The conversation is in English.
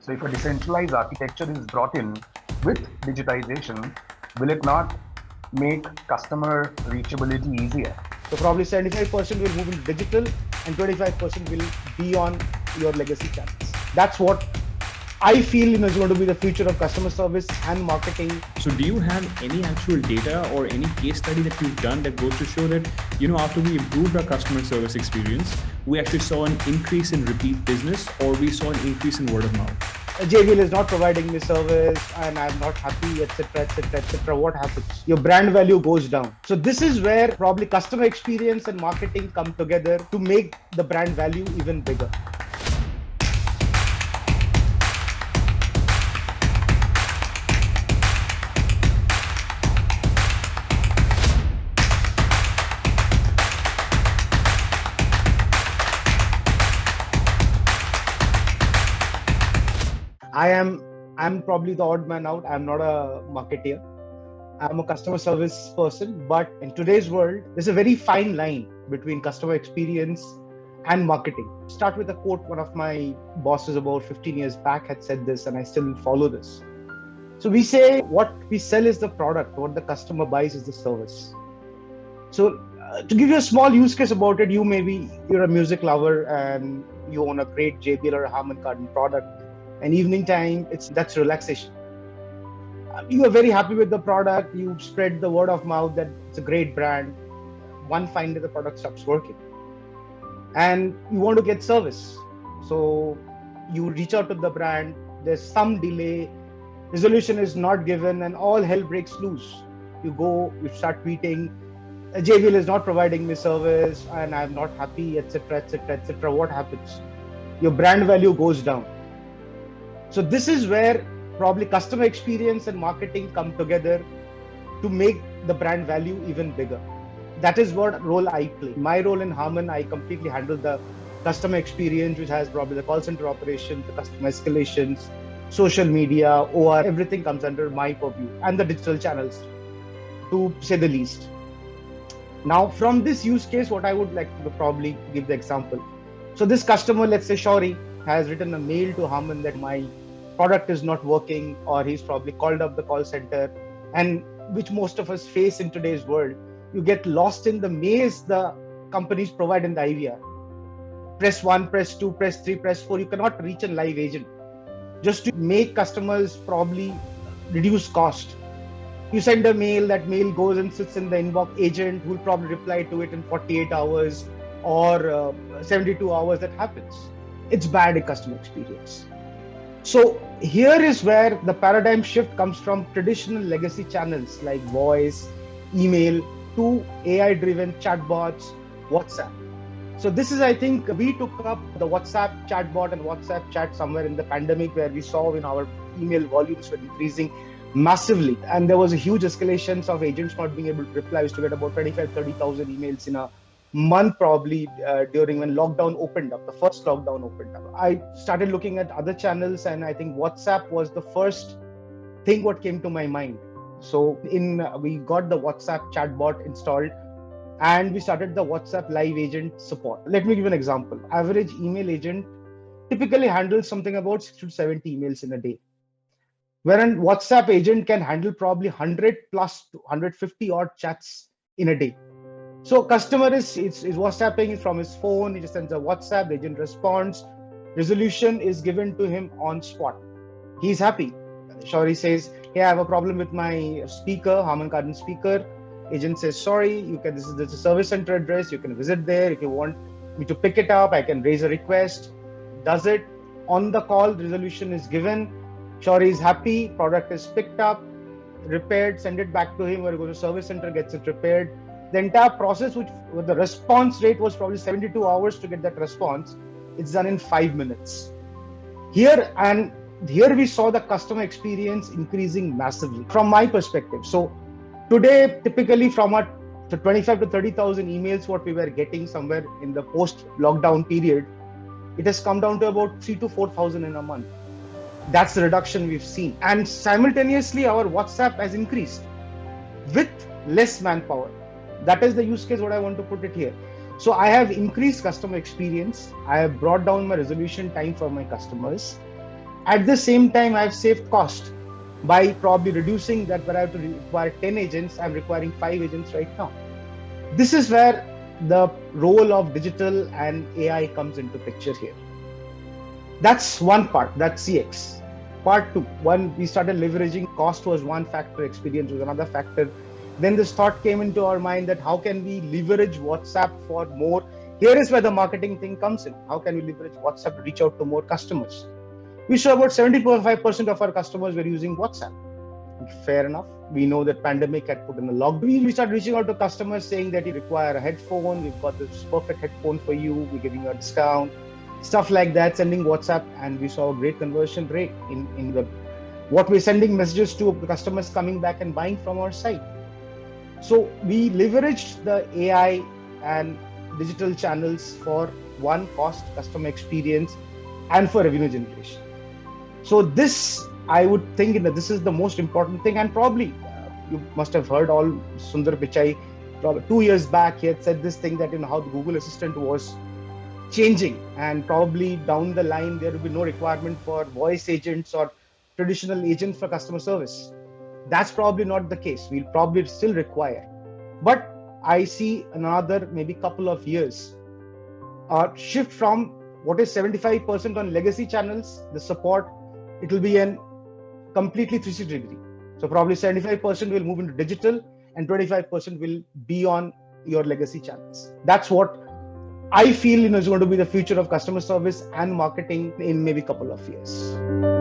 So if a decentralized architecture is brought in with digitization, will it not make customer reachability easier? So probably 75% will move into digital and 25% will be on your legacy channels. That's what I feel is going to be the future of customer service and marketing. So do you have any actual data or any case study that you've done that goes to show that, after we improved our customer service experience, we actually saw an increase in repeat business or we saw an increase in word of mouth? JBL is not providing me service and I'm not happy, etc., etc., etc. What happens? Your brand value goes down. So this is where probably customer experience and marketing come together to make the brand value even bigger. I'm probably the odd man out. I'm not a marketeer. I'm a customer service person, but in today's world, there's a very fine line between customer experience and marketing. Start with a quote. One of my bosses about 15 years back had said this, and I still follow this. So we say what we sell is the product, what the customer buys is the service. So to give you a small use case about it, you're a music lover and you own a great JBL or a Harman Kardon product. And evening time, that's relaxation. You are very happy with the product. You spread the word of mouth that it's a great brand. One fine day the product stops working, and you want to get service. So you reach out to the brand. There's some delay. Resolution is not given, and all hell breaks loose. You start tweeting. JBL is not providing me service, and I'm not happy, etc., etc., etc. What happens? Your brand value goes down. So this is where probably customer experience and marketing come together to make the brand value even bigger. That is what role I play. My role in Harman, I completely handle the customer experience, which has probably the call center operations, the customer escalations, social media, OR, everything comes under my purview, and the digital channels, to say the least. Now, from this use case, what I would like to probably give the example. So this customer, let's say Shauri, has written a mail to Harman that my product is not working, or he's probably called up the call center, and which most of us face in today's world. You get lost in the maze the companies provide in the IVR. Press 1, press 2, press 3, press 4. You cannot reach a live agent. Just to make customers probably reduce cost, you send a mail, that mail goes and sits in the inbox. Agent will probably reply to it in 48 hours or 72 hours. That happens. It's bad in customer experience. So here is where the paradigm shift comes from traditional legacy channels like voice, email, to AI-driven chatbots, WhatsApp. So this is, I think, we took up the WhatsApp chatbot and WhatsApp chat somewhere in the pandemic, where we saw our email volumes were increasing massively. And there was a huge escalation of agents not being able to reply. We used to get about 25,000-30,000 emails in a month, probably during when lockdown opened up, the first lockdown opened up. I started looking at other channels, and I think WhatsApp was the first thing what came to my mind. So we got the WhatsApp chatbot installed, and we started the WhatsApp live agent support. Let me give an example. Average email agent typically handles something about 60 to 70 emails in a day, wherein WhatsApp agent can handle probably 100 plus 150 odd chats in a day. So customer is WhatsApping from his phone. He just sends a WhatsApp, the agent responds, resolution is given to him on spot. He's happy. Shauri says, hey, I have a problem with my speaker, Harman Kardon speaker. Agent says, sorry, this is the service center address. You can visit there. If you want me to pick it up, I can raise a request. Does it on the call, resolution is given. Shauri is happy, product is picked up, repaired, send it back to him, or go to service center, gets it repaired. The entire process, which the response rate was probably 72 hours to get that response, it's done in 5 minutes. Here we saw the customer experience increasing massively from my perspective. So today, typically from the 25 to 30,000 emails what we were getting somewhere in the post-lockdown period, it has come down to about 3,000 to 4,000 in a month. That's the reduction we've seen. And simultaneously, our WhatsApp has increased with less manpower. That is the use case what I want to put it here. So I have increased customer experience. I have brought down my resolution time for my customers. At the same time, I've saved cost by probably reducing that where I have to require 10 agents, I'm requiring 5 agents right now. This is where the role of digital and AI comes into picture here. That's one part, that's CX. Part two, when we started leveraging, cost was one factor, experience was another factor. Then this thought came into our mind that how can we leverage WhatsApp for more? Here is where the marketing thing comes in. How can we leverage WhatsApp to reach out to more customers? We saw about 75% of our customers were using WhatsApp. Fair enough. We know that pandemic had put in a lockdown. We started reaching out to customers saying that you require a headphone. We've got this perfect headphone for you. We're giving you a discount. Stuff like that, sending WhatsApp, and we saw a great conversion rate in the what we're sending messages to the customers coming back and buying from our site. So we leveraged the AI and digital channels for one, cost, customer experience, and for revenue generation. So this, I would think that this is the most important thing, and probably you must have heard all Sundar Pichai. Probably 2 years back, he had said this thing that how the Google Assistant was changing, and probably down the line there will be no requirement for voice agents or traditional agents for customer service. That's probably not the case. We'll probably still require, but I see another maybe couple of years shift from what is 75% on legacy channels, the support, it will be an completely 360 degree. So probably 75% will move into digital and 25% will be on your legacy channels. That's what I feel is going to be the future of customer service and marketing in maybe a couple of years.